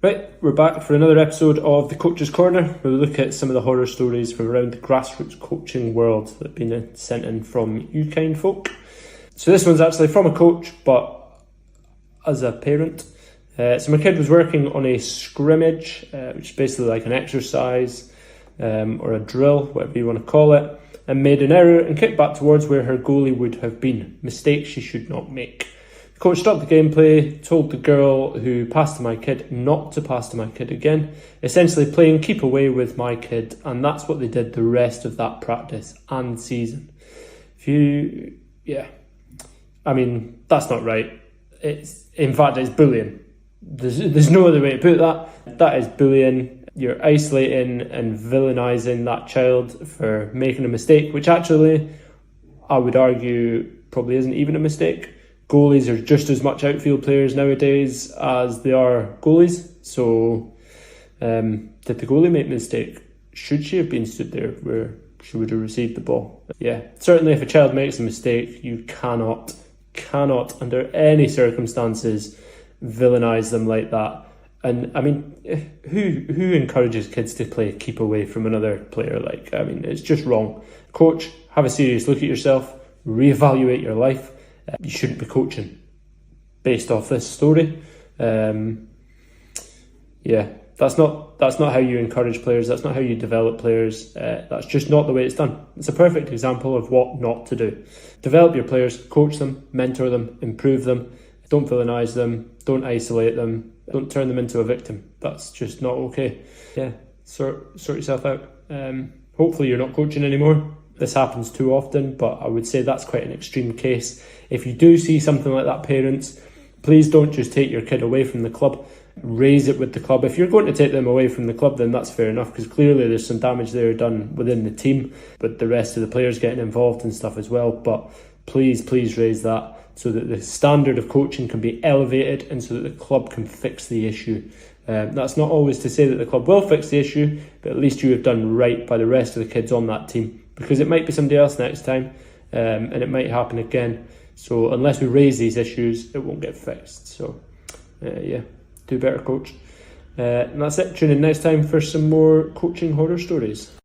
Right, we're back for another episode of the Coach's Corner, where we look at some of the horror stories from around the grassroots coaching world that have been sent in from you kind folk. So this one's actually from a coach, but as a parent. So my kid was working on a scrimmage, which is basically like an exercise or a drill, whatever you want to call it, and made an error and kicked back towards where her goalie would have been. Mistakes she should not make. The coach stopped the gameplay, told the girl who passed to my kid not to pass to my kid again, essentially playing keep away with my kid, and that's what they did the rest of that practice and season. That's not right. In fact, it's bullying. There's no other way to put that. That is bullying. You're isolating and villainising that child for making a mistake, which actually, I would argue, probably isn't even a mistake. Goalies are just as much outfield players nowadays as they are goalies. So, did the goalie make a mistake? Should she have been stood there where she would have received the ball? Yeah, certainly if a child makes a mistake, you cannot under any circumstances villainise them like that. And I mean, who encourages kids to play keep away from another player? It's just wrong. Coach, have a serious look at yourself, reevaluate your life. You shouldn't be coaching based off this story. That's not how you encourage players. That's not how you develop players. That's just not the way it's done. It's a perfect example of what not to do. Develop your players, coach them, mentor them, improve them. Don't villainise them. Don't isolate them. Don't turn them into a victim. That's just not okay. Yeah, sort yourself out. Hopefully you're not coaching anymore. This happens too often, but I would say that's quite an extreme case. If you do see something like that, parents, please don't just take your kid away from the club. Raise it with the club. If you're going to take them away from the club, then that's fair enough, because clearly there's some damage there done within the team, but the rest of the players getting involved and stuff as well. But please raise that so that the standard of coaching can be elevated and so that the club can fix the issue. That's not always to say that the club will fix the issue, but at least you have done right by the rest of the kids on that team, because it might be somebody else next time, and it might happen again. So unless we raise these issues, it won't get fixed. So do better, coach. And that's it. Tune in next time for some more coaching horror stories.